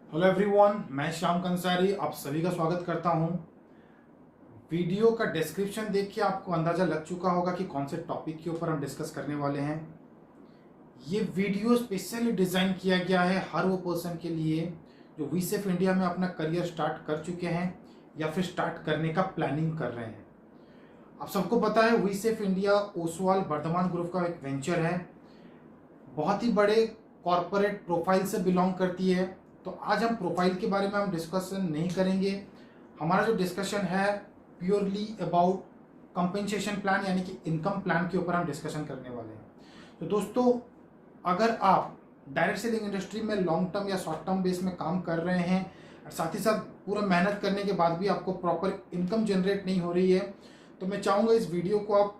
Hello everyone, मैं श्याम कंसारी आप सभी का स्वागत करता हूं। वीडियो का डिस्क्रिप्शन देख के आपको अंदाज़ा लग चुका होगा कि कौन से टॉपिक के ऊपर हम डिस्कस करने वाले हैं। ये वीडियो स्पेशली डिज़ाइन किया गया है हर वो पर्सन के लिए जो वीसेफ इंडिया में अपना करियर स्टार्ट कर चुके हैं या फिर स्टार्ट करने का प्लानिंग कर रहे हैं। आप सबको पता है वीसेफ इंडिया ओसवाल वर्धमान ग्रुप का एक वेंचर है, बहुत ही बड़े कॉरपोरेट प्रोफाइल से बिलोंग करती है। तो आज हम प्रोफाइल के बारे में हम डिस्कशन नहीं करेंगे। हमारा जो डिस्कशन है प्योरली अबाउट कंपेंसेशन प्लान यानी कि इनकम प्लान के ऊपर हम डिस्कशन करने वाले हैं। तो दोस्तों, अगर आप डायरेक्ट सेलिंग इंडस्ट्री में लॉन्ग टर्म या शॉर्ट टर्म बेस में काम कर रहे हैं और साथ ही साथ पूरा मेहनत करने के बाद भी आपको प्रॉपर इनकम जनरेट नहीं हो रही है, तो मैं चाहूँगा इस वीडियो को आप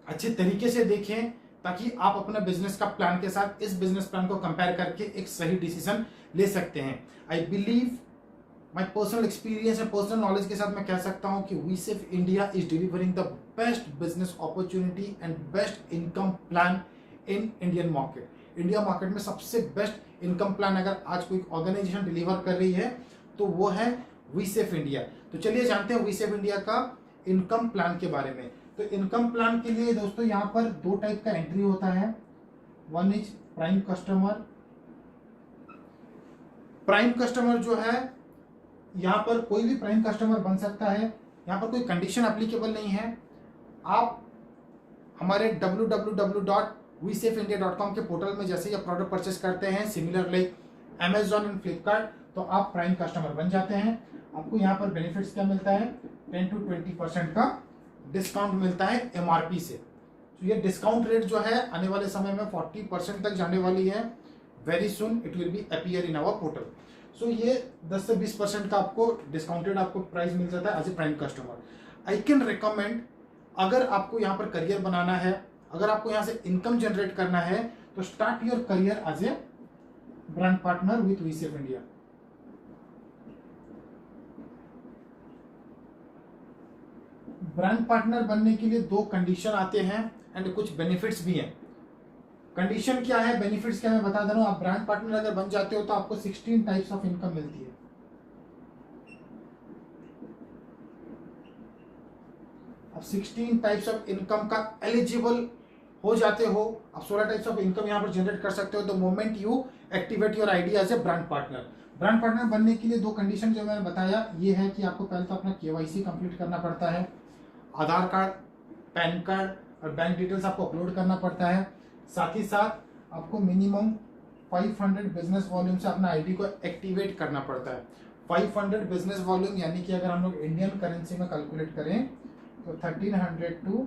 अच्छे तरीके से देखें ताकि आप अपने बिजनेस का प्लान के साथ इस बिजनेस प्लान को कंपेयर करके एक सही डिसीजन ले सकते हैं। I believe my personal experience and personal knowledge के साथ मैं कह सकता हूं कि Vsafe India is delivering the best business opportunity and best income plan in Indian market. India market में सबसे बेस्ट इनकम प्लान अगर आज कोई ऑर्गेनाइजेशन डिलीवर कर रही है तो वो है वीसेफ इंडिया। तो चलिए जानते हैं वीसेफ इंडिया का इनकम प्लान के बारे में। तो इनकम प्लान के लिए दोस्तों यहाँ पर दो टाइप का एंट्री होता है। One is prime customer. Prime customer जो है यहाँ पर कोई भी प्राइम कस्टमर बन सकता है, यहाँ पर कोई कंडीशन एप्लीकेबल नहीं है। आप हमारे www.vsafeindia.com के पोर्टल में जैसे ही आप प्रोडक्ट परचेस करते हैं similar like Amazon and Flipkart, तो आप प्राइम कस्टमर बन जाते हैं। आपको यहाँ पर बेनिफिट्स क्या मिलता है, 10 to 20% का डिस्काउंट मिलता है एमआरपी से। तो ये डिस्काउंट रेट जो है आने वाले समय में 40% तक जाने वाली है। Very soon it will be appear in our portal. So ये 10 से 20% का आपको डिस्काउंटेड आपको प्राइस मिल जाता है as a prime customer. I can recommend, अगर आपको यहाँ पर करियर बनाना है, अगर आपको यहाँ से इनकम जनरेट करना है, तो start your career as a brand partner with Vsafe India. Brand partner बनने के लिए दो कंडीशन आते हैं एंड कुछ बेनिफिट्स भी हैं। कंडीशन क्या है, बेनिफिट्स क्या है, मैं बता दे रहा हूं। आप ब्रांड पार्टनर अगर बन जाते हो तो आपको 16 टाइप्स ऑफ इनकम मिलती है। आप 16 टाइप्स ऑफ इनकम का एलिजिबल हो जाते हो। आप 16 टाइप्स ऑफ इनकम यहां पर जनरेट कर सकते हो the moment you activate your ID as a brand partner. Brand partner बनने के लिए दो कंडीशन जो मैंने बताया ये है कि आपको पहले तो अपना केवाईसी कंप्लीट करना पड़ता है। आधार कार्ड, पैन कार्ड और बैंक डिटेल्स आपको अपलोड करना पड़ता है। साथ ही साथ आपको मिनिमम 500 बिजनेस वॉल्यूम से अपना आईडी को एक्टिवेट करना पड़ता है। 500 बिजनेस वॉल्यूम यानी कि अगर हम लोग इंडियन करेंसी में कैलकुलेट करें तो 1300 to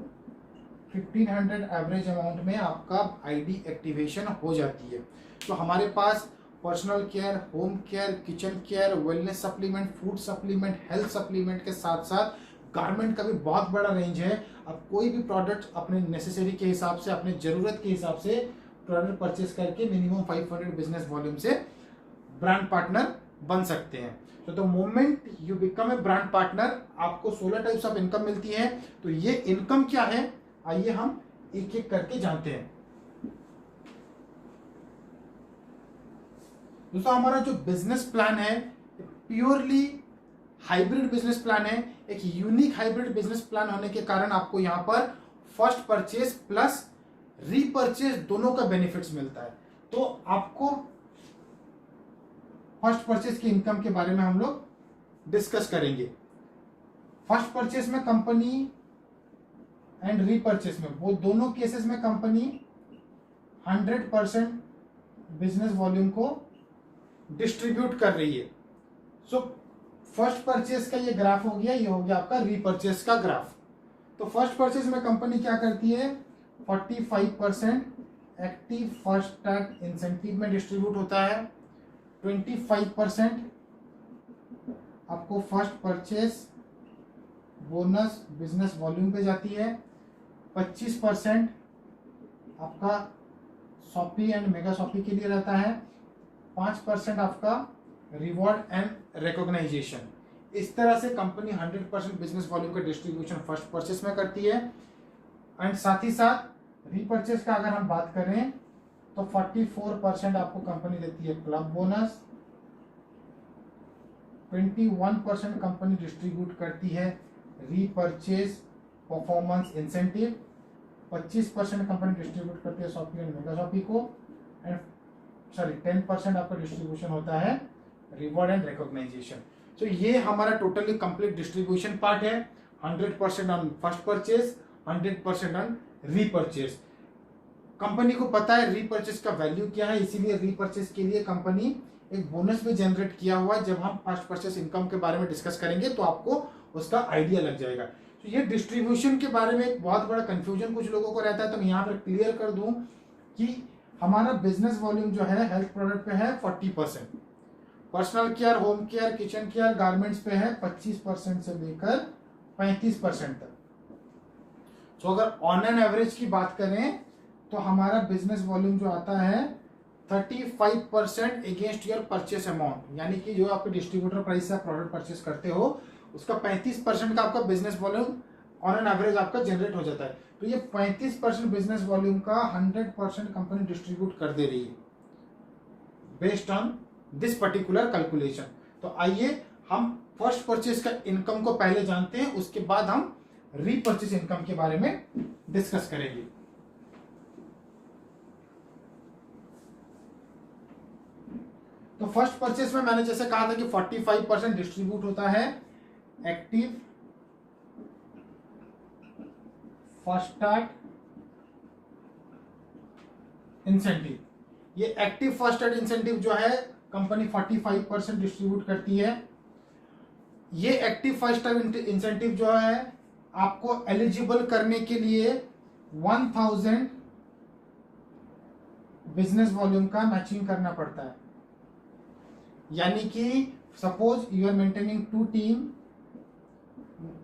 1500 एवरेज अमाउंट में आपका आईडी एक्टिवेशन हो जाती है। तो हमारे पास personal care, home care, kitchen care, wellness supplement, food supplement, health supplement के साथ साथ गारमेंट का भी बहुत बड़ा रेंज है। आप कोई भी प्रोडक्ट अपने नेसेसरी के हिसाब से, अपने जरूरत के हिसाब से प्रोडक्ट परचेस करके मिनिमम 500 बिजनेस वॉल्यूम से ब्रांड पार्टनर बन सकते हैं। तो the moment you become a brand partner आपको 16 टाइप्स ऑफ इनकम मिलती है। तो ये इनकम क्या है, आइए हम एक एक करके जानते हैं। दोस्तों, हमारा जो बिजनेस प्लान है प्योरली हाइब्रिड बिजनेस प्लान है। एक यूनिक हाइब्रिड बिजनेस प्लान होने के कारण आपको यहां पर फर्स्ट परचेज प्लस रीपरचेज दोनों का बेनिफिट्स मिलता है। तो आपको फर्स्ट परचेज की इनकम के बारे में हम लोग डिस्कस करेंगे। फर्स्ट परचेज में कंपनी एंड रीपरचेज में, वो दोनों केसेस में कंपनी 100% बिजनेस वॉल्यूम को डिस्ट्रीब्यूट कर रही है। सो फर्स्ट परचेज का ये ग्राफ हो गया, ये हो गया आपका रीपरचेज का ग्राफ। तो फर्स्ट परचेज में कंपनी क्या करती है, 45% एक्टिव फर्स्ट टैग इंसेंटिव में डिस्ट्रीब्यूट होता है, 25% आपको first purchase bonus business volume पे जाती है, 25% आपका शॉपी एंड मेगा शॉपी के लिए रहता है, 5% आपका रिवॉर्ड एंड रिकॉग्नाइजेशन। इस तरह से कंपनी 100% बिजनेस वॉल्यूम का डिस्ट्रीब्यूशन फर्स्ट परचेस में करती है। एंड साथ ही साथ रीपरचेस का अगर हम बात करें तो 44% आपको कंपनी देती है क्लब बोनस, 21% कंपनी डिस्ट्रीब्यूट करती है repurchase performance incentive, 25% company distribute करती है शॉपी एंड मेगा शॉपी को, एंड 10% आपका डिस्ट्रीब्यूशन होता है रिवॉर्ड एंड रिकॉग्नाइजेशन। तो ये हमारा टोटली कंप्लीट डिस्ट्रीब्यूशन पार्ट है। 100% on first purchase, 100% on repurchase. Company को पता है रीपर्चेज का वैल्यू क्या है, इसीलिए रीपर्चेज के लिए कंपनी एक बोनस भी जनरेट किया हुआ है। जब हम फर्स्ट परचेज इनकम के बारे में डिस्कस करेंगे तो आपको उसका आइडिया लग जाएगा। तो ये डिस्ट्रीब्यूशन के बारे में एक बहुत बड़ा कंफ्यूजन कुछ लोगों को रहता है, तो मैं यहाँ पर क्लियर कर दूं कि हमारा बिजनेस वॉल्यूम जो है हेल्थ प्रोडक्ट पे है 40%, personal care, home care, kitchen care, garments पे है 25% से लेकर 35% तक। तो अगर ऑन एन एवरेज की बात करें तो हमारा बिजनेस वॉल्यूम जो आता है 35% अगेंस्ट योर परचेस अमाउंट, यानी कि जो आपके डिस्ट्रीब्यूटर प्राइस से आप प्रोडक्ट परचेस करते हो उसका 35% का आपका business volume on an average आपका जनरेट हो जाता है। तो ये 35% बिजनेस वॉल्यूम का 100% कंपनी डिस्ट्रीब्यूट कर दे रही है based on this particular calculation. तो आइए हम फर्स्ट परचेज का इनकम को पहले जानते हैं, उसके बाद हम रीपर्चेज इनकम के बारे में डिस्कस करेंगे। तो फर्स्ट परचेज में मैंने जैसे कहा था कि 45% डिस्ट्रीब्यूट होता है एक्टिव फर्स्ट स्टार्ट इंसेंटिव। ये एक्टिव फर्स्ट स्टार्ट इंसेंटिव जो है कंपनी 45% डिस्ट्रीब्यूट करती है। ये एक्टिव फर्स्ट स्टार्ट इंसेंटिव जो है आपको एलिजिबल करने के लिए 1000 बिजनेस वॉल्यूम का मैचिंग करना पड़ता है। यानी कि suppose you are maintaining 2 team,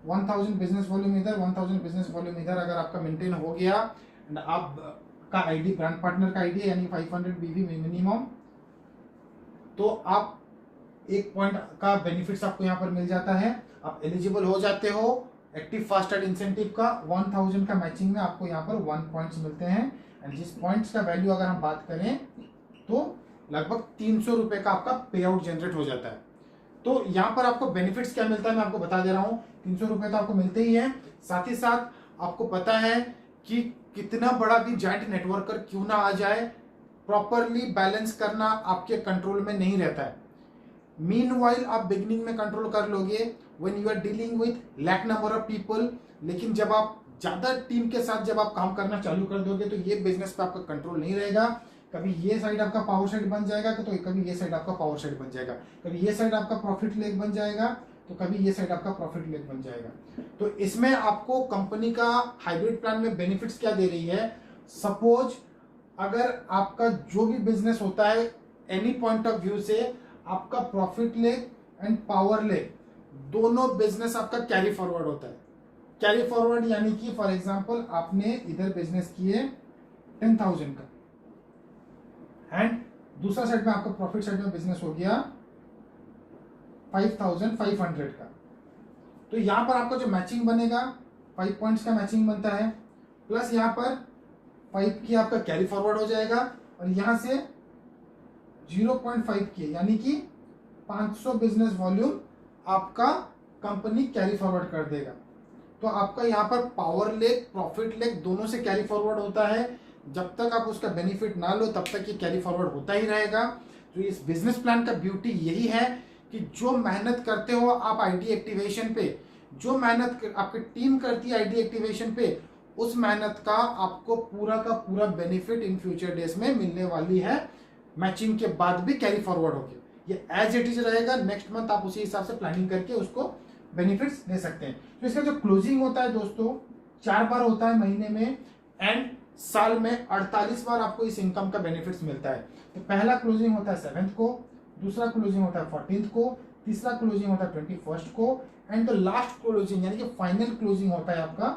1000 business volume इधर, 1000 बिजनेस वॉल्यूम इधर अगर आपका मेंटेन हो गया एंड आपका आईडी ब्रांड पार्टनर का आईडी यानी 500 बीवी मिनिमम, तो आप 1 पॉइंट का बेनिफिट्स आपको यहाँ पर मिल जाता है, आप एलिजिबल हो जाते हो एक्टिव फास्ट स्टार्ट इंसेंटिव का। 1000 का मैचिंग में आपको यहाँ पर 1 पॉइंट्स मिलते हैं एंड जिस पॉइंट्स का वैल्यू अगर हम बात करें तो लगभग 300 रुपए का आपका पे आउट जनरेट हो जाता है। तो यहाँ पर आपको बेनिफिट्स क्या मिलता है मैं आपको बता दे रहा हूँ। 300 रुपए तो आपको मिलते ही है, साथ ही साथ आपको पता है कि कितना बड़ा भी जॉइंट नेटवर्कर क्यों ना आ जाए, प्रॉपरली बैलेंस करना आपके कंट्रोल में नहीं रहता है। मीनवाइल आप बिगिनिंग में कंट्रोल कर लोगे when you are dealing with lakh number of people, लेकिन जब आप ज्यादा टीम के साथ जब आप काम करना चालू कर दोगे तो ये बिजनेस पे आपका कंट्रोल नहीं रहेगा। कभी ये साइड आपका पावर साइड बन जाएगा तो कभी ये साइड आपका पावर साइड बन जाएगा, कभी ये साइड आपका प्रॉफिट लेग बन जाएगा तो कभी ये साइड आपका प्रॉफिट लेग बन जाएगा। तो इसमें आपको कंपनी का हाइब्रिड प्लान में बेनिफिट्स क्या दे रही है। सपोज अगर आपका जो भी बिजनेस होता है एनी पॉइंट ऑफ व्यू से आपका profit leg and power leg दोनों बिजनेस आपका कैरी फॉरवर्ड होता है। कैरी फॉरवर्ड यानी कि फॉर एग्जांपल आपने इधर बिजनेस किए 10,000 का एंड दूसरा साइड में आपका प्रॉफिट साइड में बिजनेस हो गया 5,500 का। तो यहां पर आपका जो मैचिंग बनेगा 5 पॉइंट्स का मैचिंग बनता है, प्लस यहां पर 5 की आपका कैरी फॉरवर्ड हो जाएगा और यहां से 0.5 की यानी कि 500 बिजनेस वॉल्यूम आपका कंपनी कैरी फॉरवर्ड कर देगा। तो आपका यहाँ पर पावर लेग प्रॉफिट लेग दोनों से कैरी फॉरवर्ड होता है। जब तक आप उसका बेनिफिट ना लो तब तक ये कैरी फॉरवर्ड होता ही रहेगा। तो इस बिजनेस प्लान का ब्यूटी यही है कि जो मेहनत करते हो आप आईडी एक्टिवेशन पे, जो मेहनत आपकी टीम करती है आईडी एक्टिवेशन पे, उस मेहनत का आपको पूरा का पूरा बेनिफिट इन फ्यूचर डेज में मिलने वाली है। मैचिंग के बाद भी कैरी फॉरवर्ड होके ये एज इट इज रहेगा। नेक्स्ट मंथ आप उसी हिसाब से प्लानिंग करके उसको बेनिफिट्स ले सकते हैं। तो इसका जो क्लोजिंग होता है दोस्तों 4 बार होता है महीने में एंड साल में 48 बार आपको इस इनकम का बेनिफिट्स मिलता है। तो पहला क्लोजिंग होता है 7th को, दूसरा क्लोजिंग होता है 14th को, तीसरा क्लोजिंग होता है 21st को एंड द लास्ट क्लोजिंग यानी कि फाइनल क्लोजिंग होता है आपका,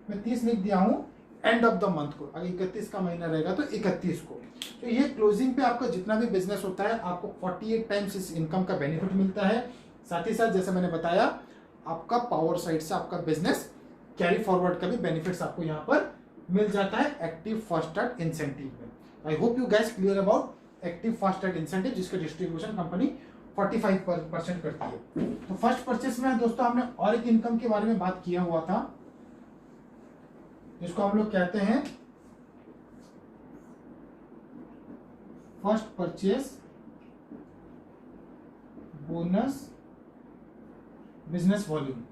मैं 30 लिख दिया हूं, एंड ऑफ द मंथ को। अगर 31 का महीना रहेगा तो 31 को। तो ये क्लोजिंग पे आपका जितना भी बिजनेस होता है आपको 48 टाइम्स इस इनकम का बेनिफिट मिलता है। साथ ही साथ जैसे मैंने बताया आपका पावर साइड से आपका बिजनेस कैरी फॉरवर्ड का भी बेनिफिट्स आपको यहाँ पर मिल जाता है एक्टिव फर्स्ट स्टार्ट इंसेंटिव में। आई hope you guys clear about active first start incentive जिसका डिस्ट्रीब्यूशन कंपनी 45% करती है। तो फर्स्ट परचेस में दोस्तों हमने और एक इनकम के बारे में बात किया हुआ था, जिसको हम लोग कहते हैं first purchase bonus business volume.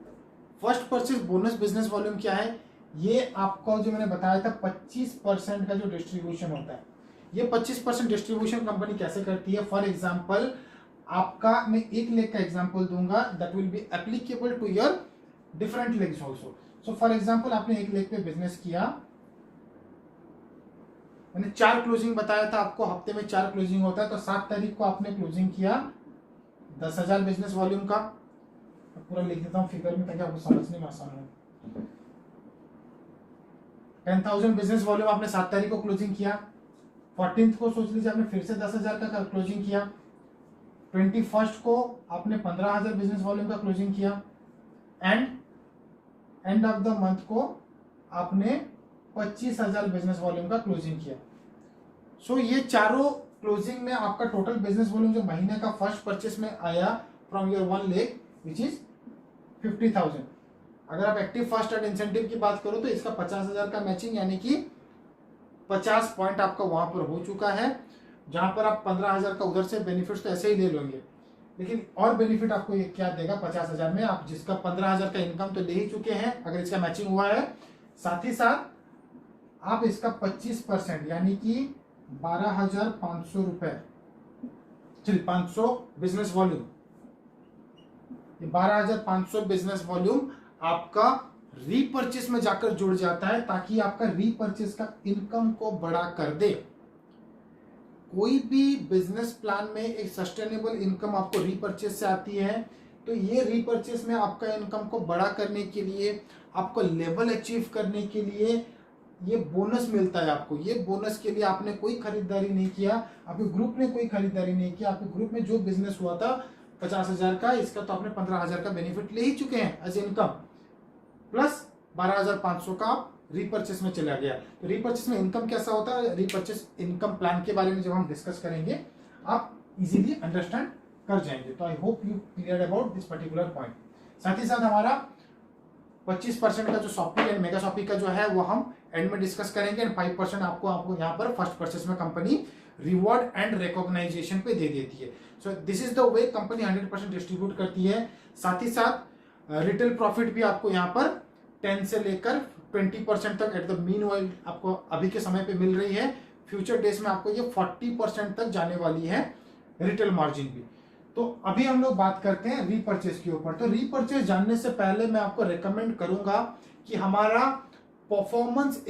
First purchase bonus business volume क्या है? ये आपको जो मैंने बताया था 25% का जो डिस्ट्रीब्यूशन होता है, ये 25% डिस्ट्रीब्यूशन कंपनी कैसे करती है? फॉर एग्जांपल आपका मैं 1 लाख का एग्जांपल दूंगा, that will be applicable to your different legs also. So for example आपने 1 लाख पे बिजनेस किया, मैंने 4 क्लोजिंग बताया था आपको, हफ्ते में 4 क्लोजिंग होता है, तो 7 तारीख को आपने क्लोजिंग किया 10,000 बिजनेस वॉल्यूम का। पूरा लिख देता हूँ फिगर में ताकि आपको समझने में आसान हो। 10,000 बिजनेस वॉल्यूम आपने 7 तारीख को क्लोजिंग किया। 14th को सोच लीजिए आपने फिर से 10,000 का क्लोजिंग किया। 21st को आपने 15,000 बिजनेस वॉल्यूम का क्लोजिंग किया and end of the month को आपने 25,000 बिजनेस वॉल्यूम का क्लोजिंग किया। सो ये चारों क्लोजिंग में आपका टोटल बिजनेस वॉल्यूम जो महीने का फर्स्ट परचेस में आया from your 1 lakh which is 50,000। अगर आप एक्टिव फास्ट एंड इंसेंटिव की बात करो तो इसका 50,000 का मैचिंग यानी कि 50 पॉइंट आपका वहां पर हो चुका है, जहां पर आप 15,000 का उधर से बेनिफिट तो ऐसे ही ले लोगे, लेकिन और बेनिफिट आपको ये क्या देगा 50,000 में? आप जिसका 15,000 का इनकम तो ले ही चुके हैं अगर इसका मैचिंग हुआ है, साथ ही साथ आप इसका 25% यानी कि 12,500 रुपए, चलिए 500 बिजनेस वॉल्यूम, ये 12,500 बिजनेस वॉल्यूम आपका रीपर्चेस में जाकर जुड़ जाता है, ताकि आपका रीपर्चेस का इनकम को बड़ा कर दे। कोई भी बिजनेस प्लान में एक सस्टेनेबल इनकम आपको रीपर्चेस से आती है, तो ये रीपर्चेस में आपका इनकम को बड़ा करने के लिए, आपको लेवल अचीव करने के लिए ये बोनस मिलता है आपको। ये बोनस के लिए आपने कोई खरीदारी नहीं किया, आपके ग्रुप ने कोई खरीदारी नहीं किया, आपके ग्रुप में जो बिजनेस हुआ था 50,000 का, इसका तो आपने 15,000 का बेनिफिट ले ही चुके हैं एज इनकम, प्लस 12,500 का आप रीपर्चेस में चला गया। तो रीपर्चेस में इनकम कैसा होता है, रीपर्चेस इनकम प्लान के बारे में जब हम डिस्कस करेंगे आप इजीली अंडरस्टैंड कर जाएंगे। तो I hope you clear about this particular point. साथ ही साथ हमारा 25% का जो शॉपिंग एंड मेगा शॉपिंग का जो है वो हम एंड में डिस्कस करेंगे, एंड 5% आपको यहाँ पर फर्स्ट परचेस में कंपनी रिवॉर्ड एंड रिकॉग्नाइजेशन पे दे देती है। सो this is the way company 100% distribute करती है। साथ ही साथ रिटेल प्रॉफिट भी आपको यहाँ पर 10 से लेकर 20% तक एट द मीन वाइल आपको अभी के समय पे मिल रही है। फ्यूचर डेज में आपको ये 40% तक जाने वाली है रिटेल मार्जिन भी। तो अभी हम लोग बात करते हैं रीपर्चेस के ऊपर। तो रीपर्चेस जानने से पहले मैं आपको रेकमेंड करूंगा कि हमारा performance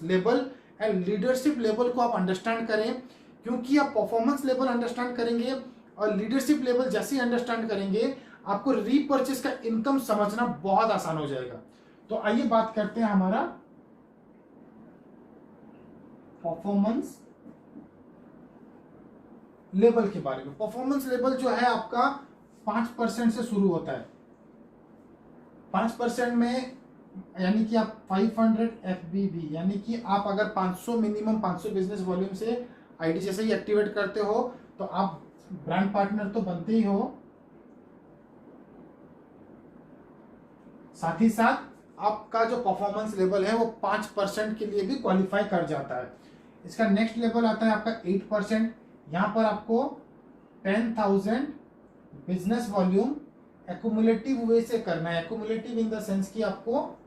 level and leadership level को आप अंडरस्टैंड करें, क्योंकि आप परफॉर्मेंस लेवल अंडरस्टैंड करेंगे और लीडरशिप लेवल जैसे ही अंडरस्टैंड करेंगे आपको रीपर्चेस का इनकम समझना बहुत आसान हो जाएगा। तो आइए बात करते हैं हमारा परफॉर्मेंस लेवल के बारे में। परफॉर्मेंस लेवल जो है आपका 5% से शुरू होता है। 5% में यानी कि आप 500 FBB, यानी कि आप अगर 500 मिनिमम 500 बिजनेस वॉल्यूम से आईडी जैसे ही एक्टिवेट करते हो तो आप ब्रांड पार्टनर तो बनते ही हो, साथ ही साथ आपका जो परफॉर्मेंस लेवल है वो 5% के लिए भी क्वालिफाई कर जाता है। इसका नेक्स्ट लेवल आता है आपका 8%। यहां पर आपको 10,000 बिजनेस वॉल्यूम एक्यूमुलेटिव वे से करना है। एक्यूमुलेटिव इन द सेंस कि आपको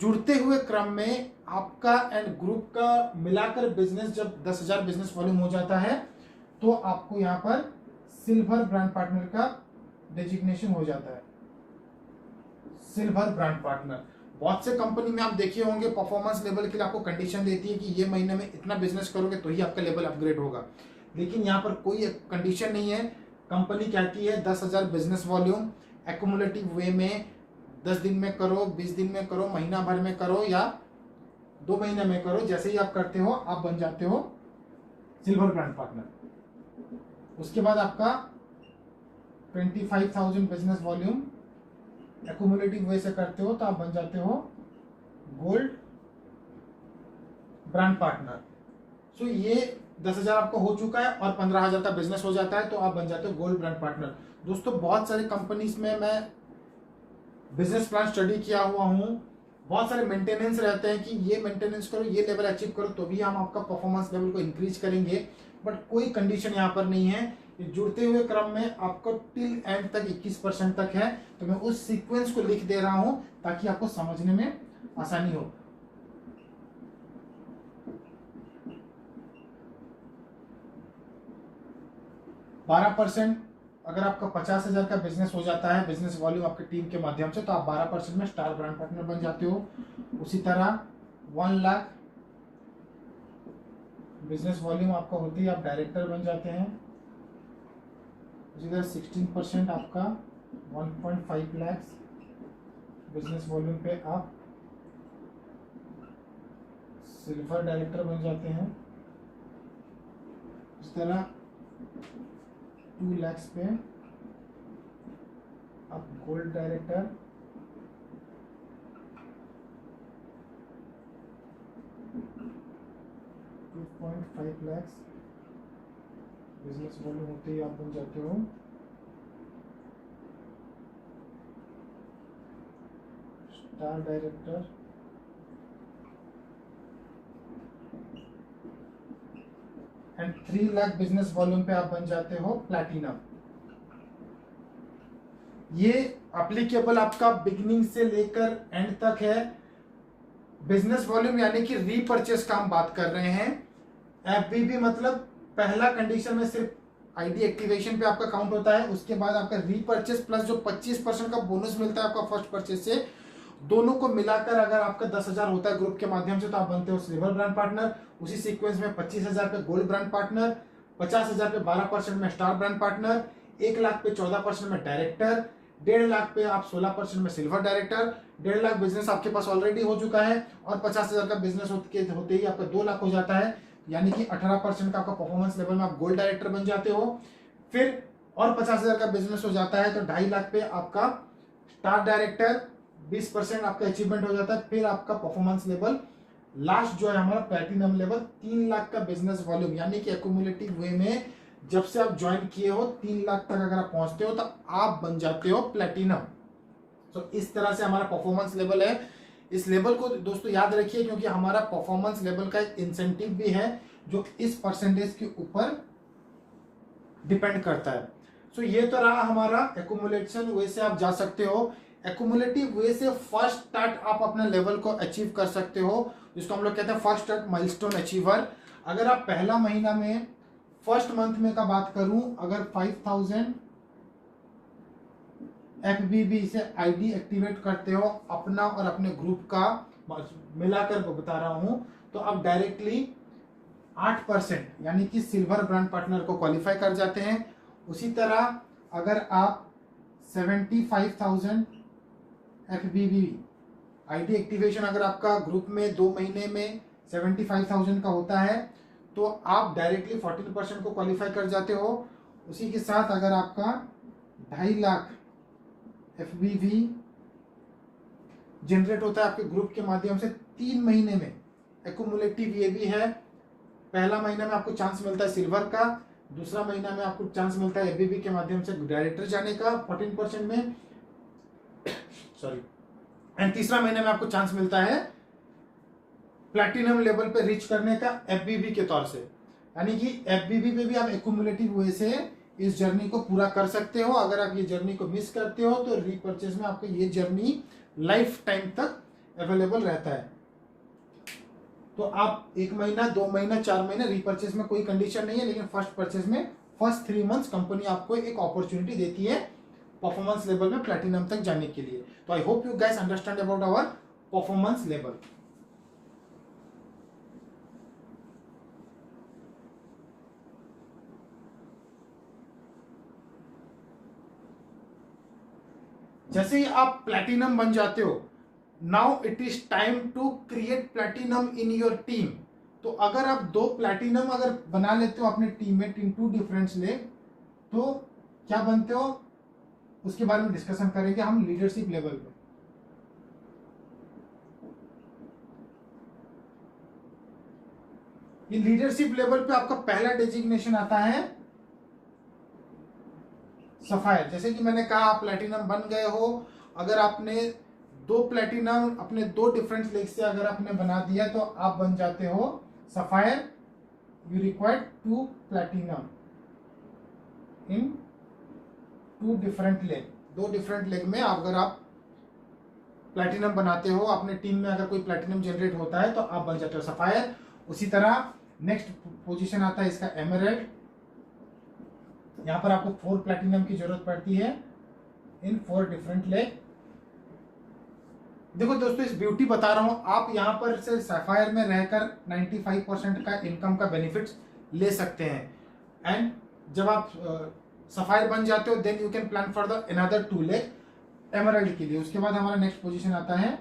जुड़ते हुए क्रम में आपका एंड ग्रुप का मिलाकर बिजनेस जब 10,000 बिजनेस वॉल्यूम हो जाता है तो आपको यहां पर सिल्वर ब्रांड पार्टनर का डेजिग्नेशन हो जाता है। सिल्वर ब्रांड पार्टनर बहुत से कंपनी में आप देखे होंगे परफॉर्मेंस लेवल के लिए आपको कंडीशन देती है कि ये महीने में इतना बिजनेस करोगे तो ही आपका लेवल अपग्रेड होगा, लेकिन यहाँ पर कोई कंडीशन नहीं है। कंपनी कहती है 10,000 बिजनेस वॉल्यूम एक्यूमुलेटिव वे में 10 दिन में करो, 20 दिन में करो, महीना भर में करो या 2 महीने में करो, जैसे ही आप करते हो आप बन जाते हो सिल्वर ब्रांड पार्टनर। उसके बाद आपका 25,000 बिजनेस वॉल्यूम एक्यूमुलेटिव वे से करते हो तो आप बन जाते हो गोल्ड ब्रांड पार्टनर। सो ये 10,000 आपका हो चुका है और 15,000 का बिजनेस हो जाता है तो आप बन जाते हो गोल्ड ब्रांड पार्टनर। दोस्तों बहुत सारी कंपनीज में मैं बिजनेस प्लान स्टडी किया हुआ हूँ, बहुत सारे मेंटेनेंस रहते हैं कि ये मेंटेनेंस करो, ये लेवल अचीव करो तो भी हम आपका परफॉर्मेंस लेवल को इंक्रीज करेंगे। बट कोई कंडीशन यहाँ पर नहीं है। ये जुड़ते हुए क्रम में आपको टिल एंड तक 21% तक है, तो मैं उस सीक्वेंस को लिख दे रहा हूं ताकि आपको समझने में आसानी हो। बारह परसेंट अगर आपका 50,000 का बिजनेस हो जाता है, बिजनेस वॉल्यूम आपकी टीम के माध्यम से, तो आप 12% में स्टार ब्रांड पार्टनर बन जाते हो। उसी तरह 1 लाख बिजनेस वॉल्यूम आपका होती है, आप डायरेक्टर बन जाते हैं। उसी तरह 16% आपका 1.5 लाख बिजनेस वॉल्यूम पे आप सिल्वर डायरेक्टर बन जाते हैं। इस तरह 2 लाख पे आप gold director, 2.5 lakh business volume होते ही आप बन जाते हो star director. And 3 lakh business volume पे आप बन जाते हो प्लैटिनम। ये एप्लीकेबल आपका बिगिनिंग से लेकर एंड तक है। बिजनेस वॉल्यूम यानी कि रीपर्चेस का हम बात कर रहे हैं। एफबीबी मतलब पहला कंडीशन में सिर्फ आईडी एक्टिवेशन पे आपका काउंट होता है, उसके बाद आपका रीपर्चेस प्लस जो 25% का बोनस मिलता है आपका फर्स्ट परचेस से, दोनों को मिलाकर अगर आपका 10,000 होता है ग्रुप के माध्यम से तो आप बनते हो सिल्वर ब्रांड पार्टनर। उसी सीक्वेंस में 25,000 पे गोल्ड ब्रांड पार्टनर, 50,000 पे 12% में स्टार ब्रांड पार्टनर, 1 लाख पे 14% में डायरेक्टर, 1.5 लाख पे आप 16% में सिल्वर डायरेक्टर, 1.5 लाख बिजनेस आपके पास ऑलरेडी हो चुका है और 50,000 का बिजनेस होते ही आपका 2 लाख हो जाता है, यानी कि 18% का आपका परफॉर्मेंस लेवल में आप गोल्ड डायरेक्टर बन जाते हो। फिर और 50,000 का बिजनेस हो जाता है तो 2.5 लाख पे आपका स्टार डायरेक्टर, 20% आपका अचीवमेंट हो जाता है। फिर आपका परफॉर्मेंस लेवल लास्ट जो है हमारा प्लैटिनम लेवल, 3 लाख का बिजनेस वॉल्यूम, यानी कि एक्यूमुलेटिव वे में जब से आप ज्वाइन किए हो 3 लाख तक अगर आप पहुंचते हो तो आप बन जाते हो प्लैटिनम। तो इस तरह से हमारा परफॉर्मेंस लेवल है। इस लेवल को दोस्तों याद रखिए क्योंकि हमारा परफॉर्मेंस लेवल का एक इंसेंटिव भी है जो इस परसेंटेज के ऊपर डिपेंड करता है। सो ये तो रहा हमारा एक्यूमुलेशन वे से आप जा सकते हो। एक्यूमुलेटिव वे से फर्स्ट स्टार्ट आप अपने लेवल को अचीव कर सकते हो, जिसको हम लोग कहते हैं फर्स्ट स्टार्ट माइलस्टोन अचीवर। अगर आप पहला महीना में फर्स्ट मंथ में का बात करूं, अगर 5,000 एफबीबी से आईडी एक्टिवेट करते हो अपना और अपने ग्रुप का मिलाकर बता रहा हूं, तो आप डायरेक्टली 8% यानी कि सिल्वर ब्रांड पार्टनर को क्वालिफाई कर जाते हैं। उसी तरह अगर आप 75,000 एफबीबी आईडी एक्टिवेशन अगर आपका ग्रुप में 2 महीने में 75,000 का होता है तो आप डायरेक्टली 14% को क्वालिफाई कर जाते हो। उसी के साथ अगर आपका 2.5 लाख एफबीवी जनरेट होता है आपके ग्रुप के माध्यम से 3 महीने में, एक्यूमुलेटिव ये भी है। पहला महीना में आपको चांस मिलता है सिल्वर का, दूसरा महीना में आपको चांस मिलता है एफबीवी के माध्यम से डायरेक्टर जाने का 14% में, सॉरी, एंड तीसरा महीने में आपको चांस मिलता है प्लैटिनम लेवल पे रीच करने का एफबीबी के तौर से। यानी कि एफबीबी पे भी आप एक्यूमुलेटिव वे से इस जर्नी को पूरा कर सकते हो। अगर आप ये जर्नी को मिस करते हो तो रीपर्चेज में आपको ये जर्नी लाइफ टाइम तक अवेलेबल रहता है। तो आप 1 महीना 2 महीना 4 महीने रीपर्चेज में कोई कंडीशन नहीं है, लेकिन फर्स्ट परचेज में फर्स्ट 3 मंथ्स कंपनी आपको एक अपॉर्चुनिटी देती है परफॉर्मेंस लेवल में प्लैटिनम तक जाने के लिए। तो I hope you guys understand about our performance level. जैसे ही आप प्लैटिनम बन जाते हो, now it is time to create platinum in your team. तो अगर आप 2 प्लैटिनम अगर बना लेते हो अपने टीम में इन 2 डिफरेंट लेग, तो क्या बनते हो उसके बारे में डिस्कशन करेंगे हम लीडरशिप लेवल पे। ये लीडरशिप लेवल पे आपका पहला डेजिग्नेशन आता है सफायर। जैसे कि मैंने कहा आप प्लेटिनम बन गए हो, अगर आपने 2 प्लेटिनम अपने 2 डिफरेंट लेग से अगर आपने बना दिया तो आप बन जाते हो sapphire. You required 2 platinum in 2 different leg. 2 different leg में अगर आप प्लेटिनम बनाते हो, अपने टीम में अगर कोई प्लेटिनम जनरेट होता है तो आप बन जाते हो सफायर। उसी तरह नेक्स्ट पोजीशन आता है इसका एमराल्ड। यहां पर आपको 4 प्लेटिनम की जरूरत पड़ती है इन 4 डिफरेंट लेग। देखो दोस्तों, इस ब्यूटी बता रहा हूं, आप यहां पर से सफायर में रहकर 95% का इनकम का बेनिफिट ले सकते हैं। एंड जब आप सफायर बन जाते हो then you can plan for the another 2 leg emerald के लिए। उसके बाद हमारा नेक्स्ट पोजीशन आता है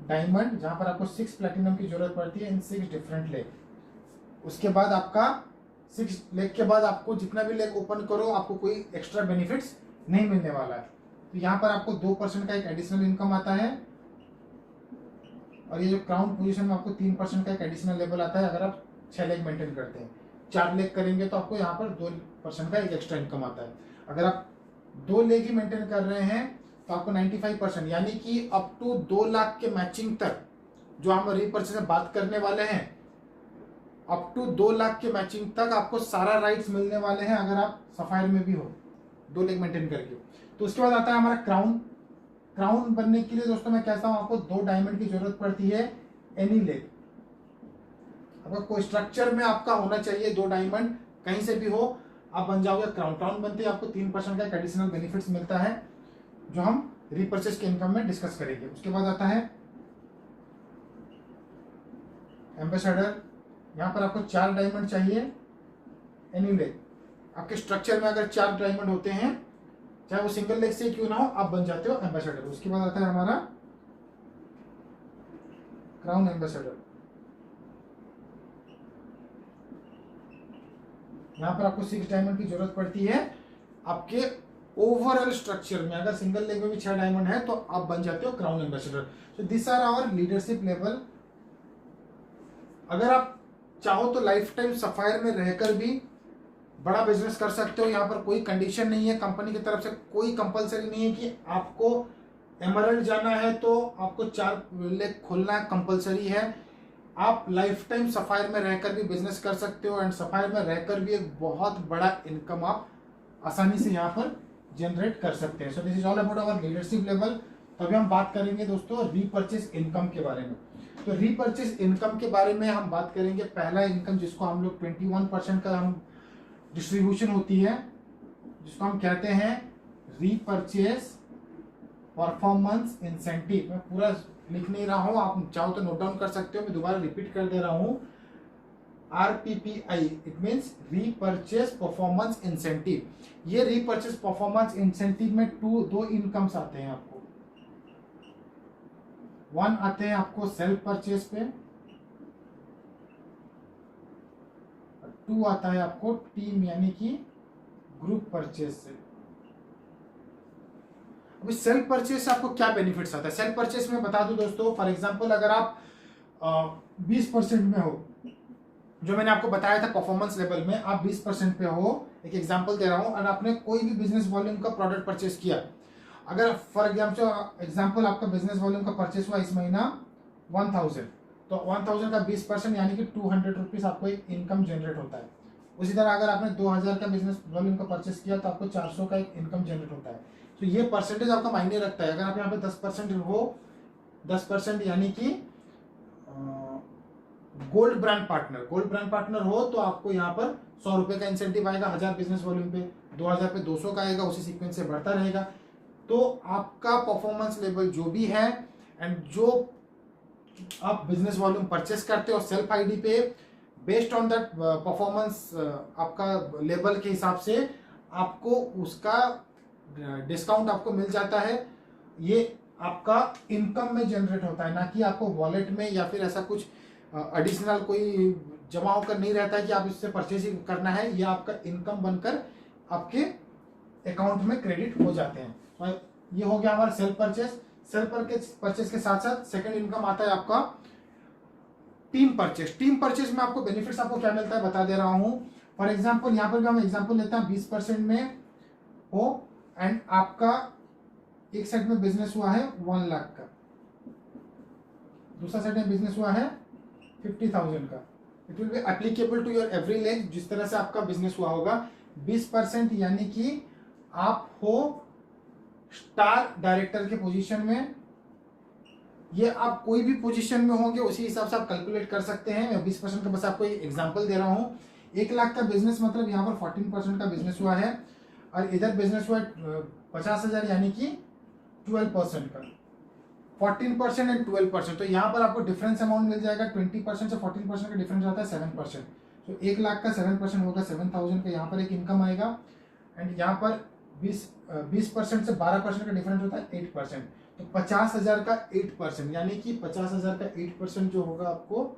डायमंड, जहां पर आपको 6 प्लेटिनम की जरूरत पड़ती है इन 6 डिफरेंट लेग। उसके बाद आपका 6 लेग के बाद आपको जितना भी लेग ओपन करो आपको कोई एक्स्ट्रा बेनिफिट्स नहीं मिलने वाला है। तो यहाँ पर आपको 2% का एक एडिशनल इनकम आता है, और ये जो क्राउन पोजीशन में आपको 3% का एक एडिशनल लेवल आता है अगर आप 6 लेग मेंटेन करते हैं। 4 लेग करेंगे तो आपको यहाँ पर 2% का एक एक्स्ट्रा इनकम आता है। अगर आप 2 लेग ही मेंटेन कर रहे हैं तो आपको 95% यानी कि अप टू 2 लाख के मैचिंग तक, जो हम रीपर्चेज में बात करने वाले हैं, अप टू 2 लाख के मैचिंग तक आपको सारा राइट्स मिलने वाले हैं अगर आप सफायर में भी हो 2 लेग मेंटेन करके। तो उसके बाद आता है हमारा क्राउन। क्राउन बनने के लिए दोस्तों मैं कहता हूं आपको 2 डायमंड की जरूरत पड़ती है एनी लेग। अगर कोई स्ट्रक्चर में आपका होना चाहिए 2 डायमंड, कहीं से भी हो आप बन जाओगे क्राउन। क्राउन बनते ही आपको 3% का एक एडिशनल बेनिफिट्स मिलता है जो हम रीपर्चेस के इनकम में डिस्कस करेंगे। उसके बाद आता है एम्बेसडर। यहां पर आपको 4 डायमंड चाहिए एनी लेग। आपके स्ट्रक्चर में अगर 4 डायमंड होते हैं, चाहे वो सिंगल लेग से क्यों ना हो, आप बन जाते हो एम्बेसडर। उसके बाद आता है हमारा क्राउन एम्बेसडर। यहां पर आपको 6 डायमंड की जरूरत पड़ती है आपके ओवरऑल स्ट्रक्चर में। अगर सिंगल लेग में भी 6 डायमंड है तो आप बन जाते हो crown ambassador. So this are our leadership level. अगर आप चाहो तो लाइफ टाइम सफायर में रहकर भी बड़ा बिजनेस कर सकते हो। यहाँ पर कोई कंडीशन नहीं है, कंपनी की तरफ से कोई कंपलसरी नहीं है कि आपको एमराल्ड जाना है तो आपको 4 लेग खोलना कंपलसरी है। आप लाइफ टाइम सफायर में रहकर भी बिजनेस कर सकते हो, एंड सफायर में रहकर भी एक बहुत बड़ा इनकम आप आसानी से यहाँ पर जनरेट कर सकते हैं। So this is all about our leadership level. तो अभी हम बात करेंगे दोस्तों रीपर्चेस इनकम के बारे में। तो रीपर्चेस इनकम के बारे में हम बात करेंगे। पहला इनकम जिसको हम लोग 21% का हम डिस्ट्रीब्यूशन होती है, जिसको हम कहते हैं रीपर्चेस परफॉर्मेंस इंसेंटिव। मैं पूरा लिख नहीं रहा हूं, आप चाहो तो नोट डाउन कर सकते हो, मैं दोबारा रिपीट कर दे रहा हूं। RPPI it means repurchase performance incentive. ये रीपर्चेस परफॉर्मेंस इंसेंटिव में 2 इनकम्स आते हैं आपको। 1 आते हैं आपको सेल्फ परचेस पे, 2 आता है आपको टीम यानी कि ग्रुप परचेस से। अभी सेल्फ परचेस से आपको क्या बेनिफिट्स आता है? सेल्फ परचेस में बता दूं दोस्तों, फॉर एग्जांपल अगर आप 20% में हो, जो मैंने आपको बताया था परफॉर्मेंस लेवल में, आप 20% पे हो, एक एग्जांपल दे रहा हूं, और आपने कोई भी बिजनेस वॉल्यूम का प्रोडक्ट परचेस किया। अगर फॉर एग्जांपल आपका बिजनेस वॉल्यूम का परचेस हुआ इस महीना 1000, तो 1000 का 20% यानी कि 200 रुपीज आपको एक इनकम जनरेट होता है। उसी तरह अगर आपने 2000 का बिजनेस वॉल्यूम का परचेस किया तो आपको 400 का एक इनकम जनरेट होता है। तो ये परसेंटेज आपका मायने रखता है। अगर आप यहाँ पे 10% हो, 10% यानी कि गोल्ड ब्रांड पार्टनर हो तो आपको यहाँ पर 100 रुपए का इंसेंटिव आएगा 1000 बिजनेस वॉल्यूम पे, 2000 पे 200 का आएगा, उसी सीक्वेंस से बढ़ता रहेगा। तो आपका परफॉर्मेंस लेवल जो भी है, एंड जो आप बिजनेस वॉल्यूम परचेस करते हो सेल्फ आईडी पे, बेस्ड ऑन दैट परफॉर्मेंस आपका लेवल के हिसाब से आपको उसका डिस्काउंट आपको मिल जाता है। ये आपका इनकम में जनरेट होता है, ना कि आपको वॉलेट में या फिर ऐसा कुछ एडिशनल कोई जमा होकर नहीं रहता है कि आप इससे परचेज करना है। ये आपका इनकम बनकर आपके अकाउंट में क्रेडिट हो जाते हैं। तो ये हो गया हमारा सेल्फ परचेस। सेल्फ परचेस के साथ साथ सेकंड इनकम आता है आपका टीम परचेज में आपको बेनिफिट्स आपको क्या मिलता है बता दे रहा हूं। फॉर एग्जाम्पल यहाँ पर भी हम एग्जाम्पल लेते हैं 20% में हो एंड आपका एक सेट में बिजनेस हुआ है 1 लाख का, दूसरा सेट में बिजनेस हुआ है 50,000 का। It will be applicable to your every leg, जिस तरह से आपका बिजनेस हुआ होगा। 20% यानी कि आप हो स्टार डायरेक्टर के पोजीशन में, ये आप कोई भी पोजीशन में होंगे उसी हिसाब से आप कैलकुलेट कर सकते हैं। मैं 20% का बस आपको एक एग्जांपल दे रहा हूं। 1 लाख का बिजनेस मतलब यहाँ पर 14% का बिजनेस हुआ है और इधर बिजनेस हुआ 50,000 यानी कि 12% का। 14% एंड 12%, तो यहाँ पर आपको डिफरेंस अमाउंट मिल जाएगा। 20% से 14% का डिफरेंस आता है 7%। तो 1 लाख का 7% होगा 7,000 का, यहाँ पर एक इनकम आएगा। एंड यहाँ पर 20% से 12% का डिफरेंस होता है 8%। तो 50,000 का 8% यानी कि 50,000 का 8% जो होगा आपको,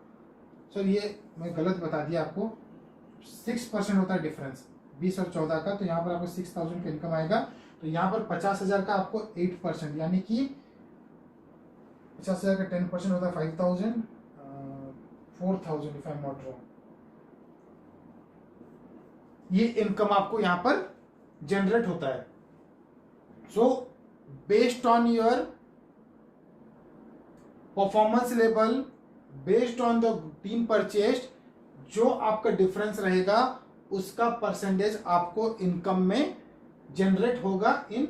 सर ये मैं गलत बता दिया आपको, 6% होता है डिफरेंस 20 और 14 का। तो यहाँ पर आपको 6,000 का इनकम आएगा। तो यहाँ पर 50,000 का आपको 8% यानी कि 50,000 का 10% होता है 5,000, 4,000 if I am not wrong. ये इनकम आपको यहाँ पर जनरेट होता है। So based on your performance level, based on the team purchase, जो आपका डिफरेंस रहेगा उसका परसेंटेज आपको इनकम में जनरेट होगा इन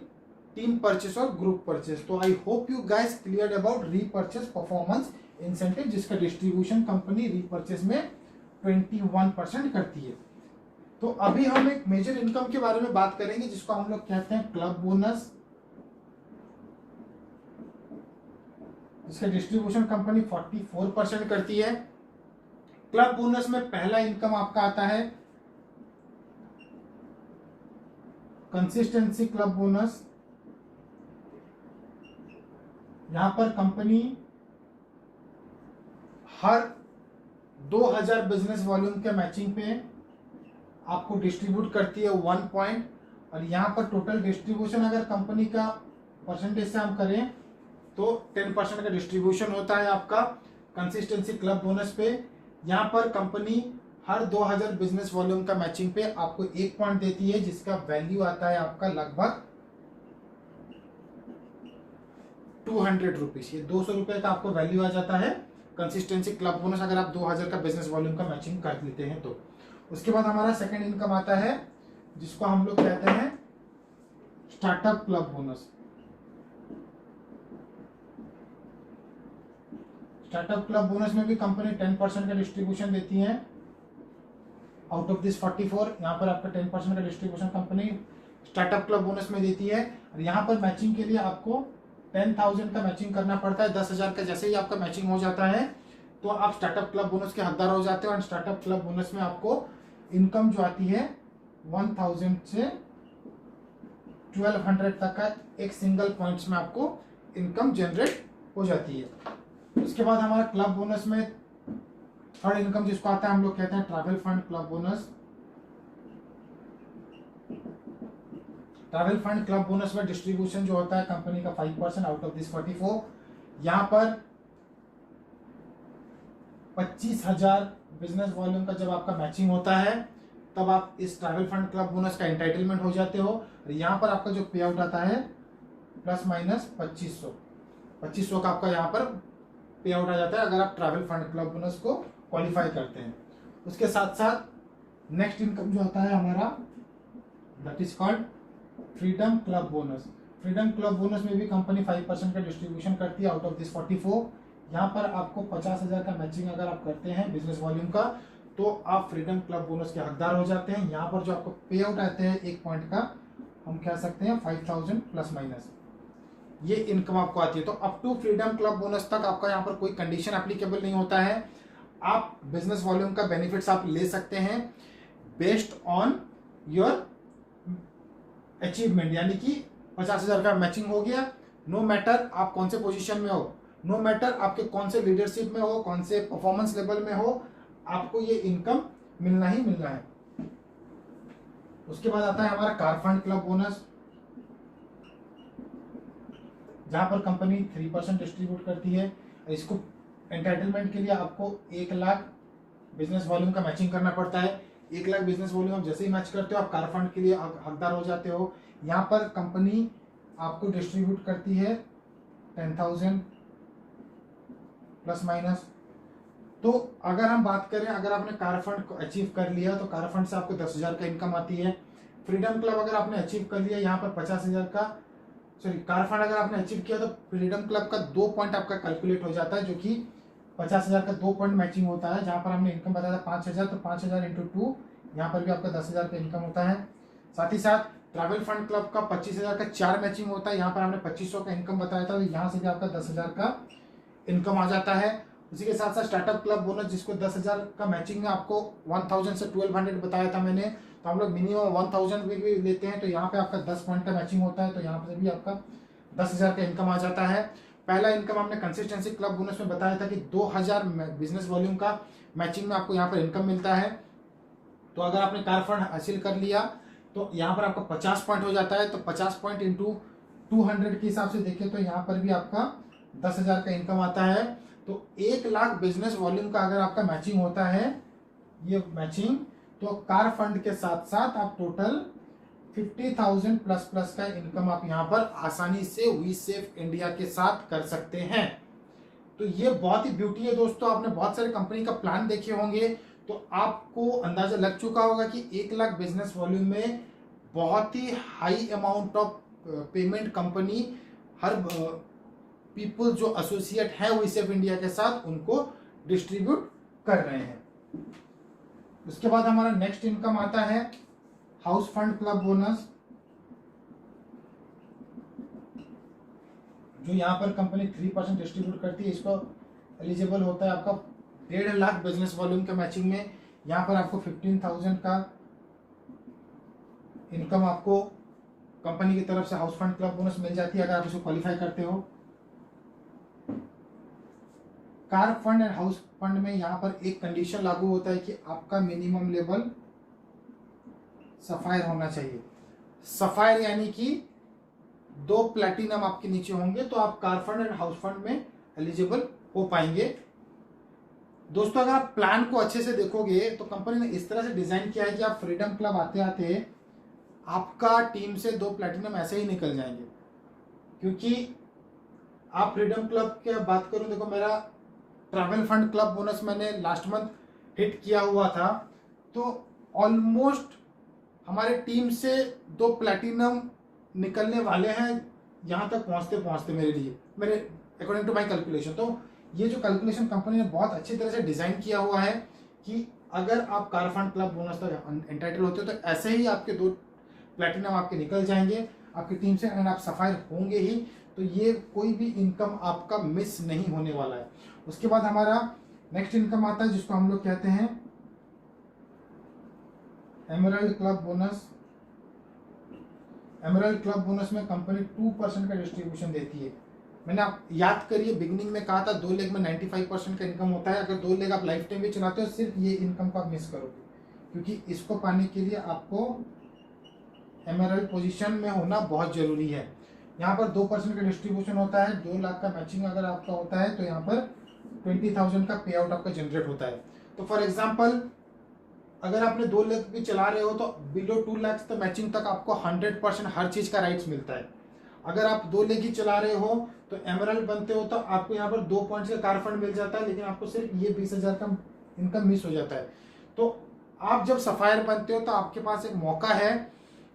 टीम परचेज और ग्रुप परचेज। तो I hope you guys clear about repurchase performance incentive, जिसका डिस्ट्रीब्यूशन कंपनी रीपरचेज में 21% करती है। तो अभी हम एक मेजर इनकम के बारे में बात करेंगे जिसको हम लोग कहते हैं क्लब बोनस, जिसका डिस्ट्रीब्यूशन कंपनी 44% करती है। क्लब बोनस में पहला इनकम आपका आता है कंसिस्टेंसी क्लब बोनस। यहां पर कंपनी हर 2000 बिजनेस वॉल्यूम के मैचिंग पे आपको डिस्ट्रीब्यूट करती है 1 पॉइंट। और यहां पर टोटल डिस्ट्रीब्यूशन अगर कंपनी का परसेंटेज से हम करें तो 10% का डिस्ट्रीब्यूशन होता है आपका कंसिस्टेंसी क्लब बोनस पे। यहां पर कंपनी हर 2000 बिजनेस वॉल्यूम का मैचिंग पे आपको 1 पॉइंट देती है, जिसका वैल्यू आता है आपका लगभग 200 रुपीज। ये 200 रुपए का आपको वैल्यू आ जाता है कंसिस्टेंसी क्लब बोनस, अगर आप 2000 का बिजनेस वॉल्यूम का मैचिंग कर लेते हैं तो। उसके बाद हमारा सेकंड इनकम आता है जिसको हम लोग कहते हैं startup club bonus. Startup club bonus में भी कंपनी 10% का डिस्ट्रीब्यूशन देती है आउट ऑफ दिस 44। यहाँ पर आपका 10% का distribution company startup club bonus में देती है। और यहाँ पर मैचिंग के लिए आपको 10,000 का मैचिंग करना पड़ता है। 10,000 का जैसे ही आपका मैचिंग हो जाता है तो आप स्टार्टअप क्लब बोनस के हकदार हो जाते हो। और स्टार्टअप क्लब बोनस में आपको इनकम जो आती है 1,000 से 1,200 तक का एक सिंगल पॉइंट्स में आपको इनकम जनरेट हो जाती है। उसके बाद हमारा क्लब बोनस में थर्ड इनकम जिसको आता है हम लोग कहते हैं travel fund club bonus. Travel fund club bonus में डिस्ट्रीब्यूशन जो होता है कंपनी का 5% आउट ऑफ दिस 44। यहां पर 25,000 बिजनेस वॉल्यूम का जब आपका मैचिंग होता है तब आप इस ट्रैवल फंड क्लब बोनस का एंटाइटलमेंट हो जाते हो। और यहाँ पर आपका जो पे आउट आता है प्लस माइनस 2500 का आपका यहाँ पर पे आउट आ जाता है अगर आप ट्रैवल फंड क्लब बोनस को क्वालिफाई करते हैं। उसके साथ साथ नेक्स्ट इनकम जो आता है हमारा that is called freedom club bonus. Freedom club bonus में भी कंपनी 5% का डिस्ट्रीब्यूशन करती है आउट ऑफ दिस 44। यहाँ पर आपको 50,000 का मैचिंग अगर आप करते हैं बिजनेस वॉल्यूम का तो आप फ्रीडम क्लब बोनस के हकदार हो जाते हैं। यहाँ पर जो आपको पे आउट आते हैं 1 पॉइंट का, हम कह सकते हैं 5,000 प्लस माइनस, ये इनकम आपको आती है। तो up to freedom club bonus तक आपका यहाँ पर कोई कंडीशन एप्लीकेबल नहीं होता है। आप बिजनेस वॉल्यूम का बेनिफिट्स आप ले सकते हैं बेस्ड ऑन योर अचीवमेंट, यानी कि 50,000 का मैचिंग हो गया, नो मैटर आप कौन से पोजीशन में हो, नो मैटर आपके कौन से लीडरशिप में हो, कौन से परफॉर्मेंस लेवल में हो, आपको ये इनकम मिलना ही मिलना है। उसके बाद आता है हमारा कार फंड क्लब बोनस, जहां पर कंपनी 3% डिस्ट्रीब्यूट करती है। इसको एंटाइटलमेंट के लिए आपको 1 लाख बिजनेस वॉल्यूम का मैचिंग करना पड़ता है। 1 लाख बिजनेस वॉल्यूम आप जैसे ही मैच करते हो आप कार फंड के लिए हकदार हो जाते हो। यहाँ पर कंपनी आपको डिस्ट्रीब्यूट करती है 10,000 प्लस माइनस। तो अगर हम बात करें, अगर आपने कार फंड को अचीव कर लिया तो कार फंड से आपको 10,000 का इनकम आती है। फ्रीडम क्लब अगर आपने अचीव कर लिया यहाँ पर 50,000 का, सॉरी कार फंड अगर आपने अचीव किया तो फ्रीडम क्लब का 2 पॉइंट आपका कैलकुलेट हो जाता है, जो कि 50,000 का 2 पॉइंट मैचिंग होता है। जहां पर हमने इनकम बताया था 5,000, तो 5,000 इंटू 2, यहाँ पर भी आपका 10,000 का इनकम होता है। साथ ही साथ ट्रैवल फंड क्लब का 25,000 का 4 मैचिंग होता है। यहाँ पर हमने 2,500 का इनकम बताया था, तो यहाँ से भी आपका 10,000 का इनकम आ जाता है। उसी के साथ साथ स्टार्टअप क्लब बोनस, जिसको 10,000 का मैचिंग है, आपको 1,000 से 1,200 बताया था मैंने, तो हम लोग मिनिमम 1,000 भी लेते हैं, तो यहाँ पे आपका 10 पॉइंट का मैचिंग होता है, तो यहाँ पे भी आपका 10,000 का इनकम आ जाता है। पहला इनकम हमने कंसिस्टेंसी क्लब बोनस में बताया था कि 2,000 बिजनेस वॉल्यूम का मैचिंग में आपको यहाँ पर इनकम मिलता है। तो अगर आपने कार फंड हासिल कर लिया तो यहाँ पर आपका 50 पॉइंट हो जाता है, तो 50 पॉइंट इंटू 200 के हिसाब से देखें तो यहाँ पर भी आपका 10,000 का इनकम आता है। तो 1 लाख बिजनेस वॉल्यूम का अगर आपका मैचिंग होता है, ये मैचिंग, तो कार फंड के साथ साथ आप टोटल 50,000 प्लस प्लस का इनकम आप यहाँ पर आसानी से वी सेफ इंडिया के साथ कर सकते हैं। तो ये बहुत ही ब्यूटी है दोस्तों। आपने बहुत सारे कंपनी का प्लान देखे होंगे, तो आपको अंदाजा लग चुका होगा कि 1 लाख बिजनेस वॉल्यूम में बहुत ही high amount of payment company हर पीपल जो एसोसिएट है वी सेफ इंडिया के साथ उनको डिस्ट्रीब्यूट कर रहे हैं। उसके बाद हमारा नेक्स्ट इनकम आता है हाउस फंड क्लब बोनस, जो यहाँ पर कंपनी 3% डिस्ट्रीब्यूट करती है। इसको एलिजिबल होता है आपका 1.5 लाख बिजनेस वॉल्यूम के मैचिंग में। यहाँ पर आपको 15,000 का इनकम आपको कंपनी की तरफ से हाउस फंड क्लब बोनस मिल जाती है अगर आप इसको क्वालिफाई करते हो। Car fund and house fund में यहाँ पर एक कंडीशन लागू होता है कि आपका मिनिमम लेवल सफायर होना चाहिए। सफायर यानी कि 2 प्लैटिनम आपके नीचे होंगे तो आप car fund and house fund में एलिजिबल हो पाएंगे। दोस्तों अगर आप प्लान को अच्छे से देखोगे तो कंपनी ने इस तरह से डिजाइन किया है कि आप फ्रीडम क्लब आते आते आपका टीम से 2 प्लैटिनम ऐसे ही निकल जाएंगे। क्योंकि आप फ्रीडम क्लब की बात करूं, देखो मेरा ट्रैवल फंड क्लब बोनस मैंने लास्ट मंथ हिट किया हुआ था, तो ऑलमोस्ट हमारे टीम से 2 प्लैटिनम निकलने वाले हैं यहाँ तक पहुँचते पहुँचते मेरे अकॉर्डिंग टू माई कैलकुलेशन। तो ये जो कैलकुलेशन कंपनी ने बहुत अच्छी तरह से डिजाइन किया हुआ है कि अगर आप कार फंड क्लब बोनस तक एंटाइटल होते हो तो ऐसे ही आपके 2 प्लैटिनम आपके निकल जाएंगे आपकी टीम से, एंड आप सफायर होंगे ही। तो ये कोई भी इनकम आपका मिस नहीं होने वाला है। उसके बाद हमारा नेक्स्ट इनकम आता है जिसको हम लोग कहते हैं emerald club bonus. Emerald club bonus में कंपनी 2% का डिस्ट्रीब्यूशन देती है। मैंने आप याद करिए बिगिनिंग में कहा था 2 लेग में 95% का इनकम होता है। अगर 2 लेग आप लाइफ टाइम भी चलाते हो सिर्फ ये इनकम को आप मिस करोगे, क्योंकि इसको पाने के लिए आपको एमरल्ड पोजीशन में होना बहुत जरूरी है। यहाँ पर 2% का डिस्ट्रीब्यूशन होता है। 2 लाख का मैचिंग अगर आपका होता है तो यहाँ पर 20,000 का पे आउट आपका जनरेट होता है। तो फॉर एग्जाम्पल अगर आपने 2 लाख भी चला रहे हो तो बिलो 2 लाख तो मैचिंग तक आपको 100% हर चीज का राइट्स मिलता है। अगर आप 2 लाख ही चला रहे हो तो एमरल्ड बनते हो तो आपको यहाँ पर 2 पॉइंट्स का कार फंड मिल जाता है, लेकिन आपको सिर्फ ये 20,000 का इनकम मिस हो जाता है। तो आप जब सफायर बनते हो तो आपके पास एक मौका है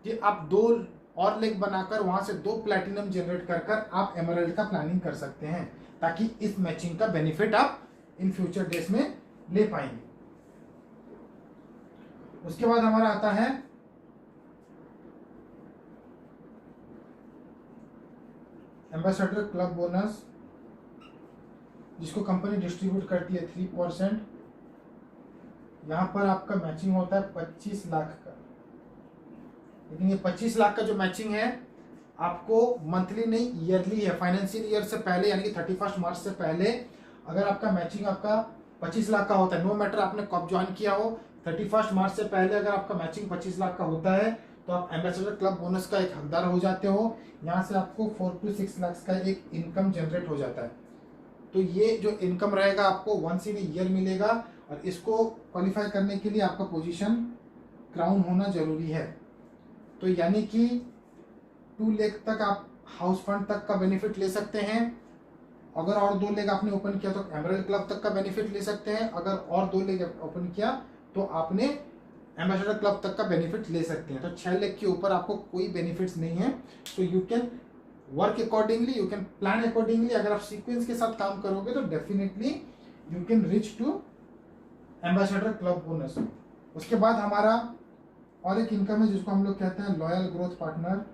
कि आप 2 और लेग बनाकर वहां से 2 प्लैटिनम जनरेट कर आप एमरल्ड का प्लानिंग कर सकते हैं, ताकि इस मैचिंग का बेनिफिट आप इन फ्यूचर डेज में ले पाएंगे। उसके बाद हमारा आता है एम्बेसडर क्लब बोनस, जिसको कंपनी डिस्ट्रीब्यूट करती है 3%। यहां पर आपका मैचिंग होता है 25 लाख का, लेकिन ये 25 लाख का जो मैचिंग है आपको मंथली नहीं ईयरली है। फाइनेंशियल ईयर से पहले यानी कि 31 मार्च से पहले अगर आपका मैचिंग आपका 25 लाख का होता है, नो मैटर आपने कब ज्वाइन किया हो, 31 मार्च से पहले अगर आपका मैचिंग 25 लाख का होता है तो आप एम्बेसडर क्लब बोनस का एक हकदार हो जाते हो। यहाँ से आपको 4 to 6 लाख का एक इनकम जनरेट हो जाता है। तो ये जो इनकम रहेगा आपको वंस इन ईयर मिलेगा, और इसको क्वालिफाई करने के लिए आपका पोजीशन क्राउन होना जरूरी है। तो यानी कि 2 लाख तक आप हाउस फंड तक का बेनिफिट ले सकते हैं। अगर और 2 लेग आपने ओपन किया तो एमरल्ड क्लब तक का बेनिफिट ले सकते हैं। अगर और 2 लेग ओपन किया तो आपने एम्बेसडर क्लब तक का बेनिफिट ले सकते हैं। तो 6 लेग के ऊपर आपको कोई बेनिफिट्स नहीं है। So you can work accordingly, you can plan accordingly. अगर आप सीक्वेंस के साथ काम करोगे तो definitely you can reach to ambassador club bonus. उसके बाद हमारा और एक इनकम है जिसको हम लोग कहते हैं लॉयल ग्रोथ पार्टनर।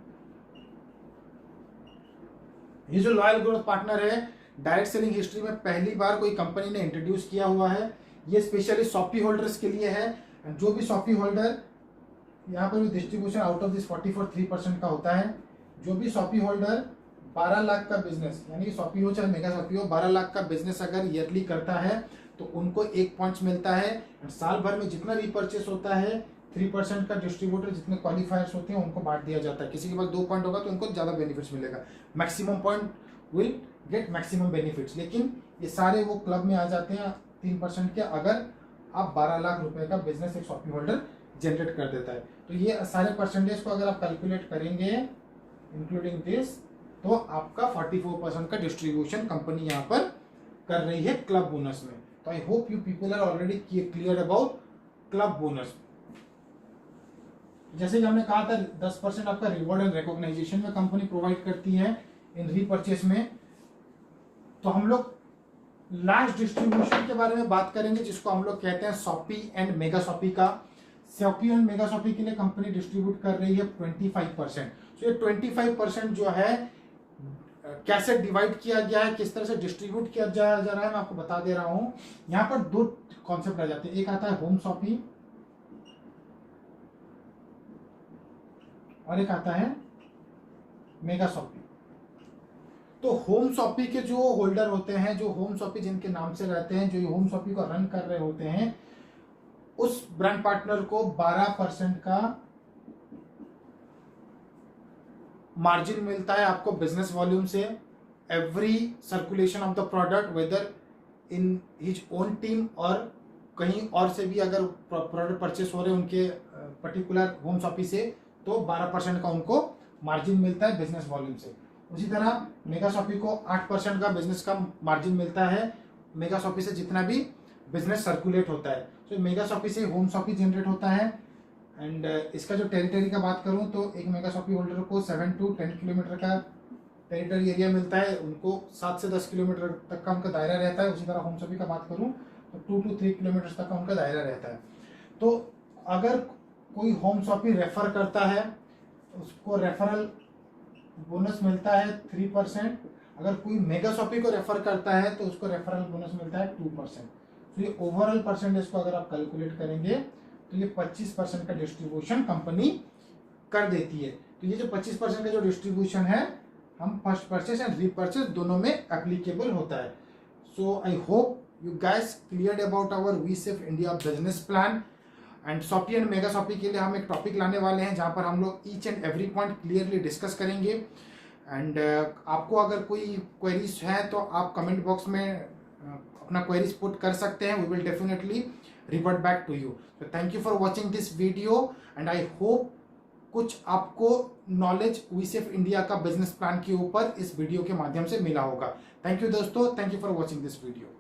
ये जो लॉयल ग्रोथ पार्टनर है, डायरेक्ट सेलिंग हिस्ट्री में पहली बार कोई कंपनी ने इंट्रोड्यूस किया हुआ है। ये स्पेशली शॉपी होल्डर्स के लिए है। जो भी शॉपी होल्डर, यहाँ पर भी डिस्ट्रीब्यूशन आउट ऑफ दिस 44.3% का होता है। जो भी शॉपी होल्डर 12 लाख का बिजनेस, यानी शॉपी हो चाहे मेगा शॉपी हो, 12 लाख का बिजनेस अगर ईयरली करता है तो उनको 1 पॉइंट्स मिलता है। साल भर में जितना रीपर्चेस होता है 3% का डिस्ट्रीब्यूटर जितने क्वालिफायर्स होते हैं उनको बांट दिया जाता है। किसी के पास 2 पॉइंट होगा तो उनको ज़्यादा बेनिफिट्स मिलेगा। Maximum point will get maximum benefits. लेकिन ये सारे वो क्लब में आ जाते हैं 3% के, अगर आप 12 लाख रुपए का बिजनेस एक शॉपी होल्डर जनरेट कर देता है। तो ये सारे परसेंटेज को अगर आप कैलकुलेट करेंगे इंक्लूडिंग दिस, तो आपका 44% का डिस्ट्रीब्यूशन कंपनी यहाँ पर कर रही है क्लब बोनस में। तो I hope you people are already clear about club bonus. जैसे कि हमने कहा था 10% आपका रिवॉर्ड एंड रिकॉग्नाइजेशन में कंपनी प्रोवाइड करती है इन रीपर्चेस में। तो हम लोग लास्ट डिस्ट्रीब्यूशन के बारे में बात करेंगे जिसको हम लोग कहते हैं शॉपी एंड मेगा शॉपी का। शॉपी एंड मेगा शॉपी के लिए कंपनी डिस्ट्रीब्यूट कर रही है 25%। तो ये 25% जो है कैसे डिवाइड किया गया है, किस तरह से डिस्ट्रीब्यूट किया जा रहा है, मैं आपको बता दे रहा हूं। यहाँ पर 2 कॉन्सेप्ट आ जाते हैं। एक आता है होम शॉपी और एक आता है मेगा शॉपी। तो होम शॉपी के जो होल्डर होते हैं, जो होम शॉपी जिनके नाम से रहते हैं, जो होम शॉपी को रन कर रहे होते हैं, उस ब्रांड पार्टनर को 12% का मार्जिन मिलता है आपको बिजनेस वॉल्यूम से। Every circulation of the product, whether in his own team और कहीं और से भी अगर प्रोडक्ट परचेस हो रहे हैं उनके पर्टिकुलर होम शॉपी से, तो 12% का उनको मार्जिन मिलता है बिजनेस वॉल्यूम से। उसी तरह मेगा शॉपी को 8% का बिजनेस का मार्जिन मिलता है मेगा शॉपी से जितना भी बिजनेस सर्कुलेट होता है। तो मेगा शॉपी से होम शॉपी जनरेट होता है। एंड इसका जो टेरिटरी का बात करूं तो एक मेगा शॉपी होल्डर को 7 to 10 किलोमीटर का टेरिटरी एरिया मिलता है, उनको 7 से 10 किलोमीटर तक का उनका दायरा रहता है। उसी तरह होम शॉपी का बात करूं तो 2 to 3 किलोमीटर तक का उनका दायरा रहता है। तो अगर कोई होम शॉपी रेफर करता है उसको रेफरल बोनस मिलता है 3%। अगर कोई मेगा शॉपी को रेफर करता है तो उसको रेफरल बोनस मिलता है 2%। तो ये ओवरऑल परसेंटेज को अगर आप कैलकुलेट करेंगे तो ये 25% का डिस्ट्रीब्यूशन कंपनी कर देती है। तो ये जो 25% का जो डिस्ट्रीब्यूशन है, हम फर्स्ट परचेस एंड रीपर्चेस दोनों में एप्लीकेबल होता है। So I hope you guys cleared about our Vsafe India business plan. And shoppe and mega shoppe के लिए हम एक टॉपिक लाने वाले हैं जहां पर हम लोग each and every point clearly discuss करेंगे। एंड आपको अगर कोई क्वेरीज है तो आप कमेंट बॉक्स में अपना क्वेरीज पुट कर सकते हैं। We will definitely revert back to you. तो thank you for watching this video and I hope कुछ आपको नॉलेज वी-सेफ इंडिया का बिजनेस प्लान के ऊपर इस वीडियो के माध्यम से मिला होगा। थैंक यू दोस्तों, thank you for watching this video.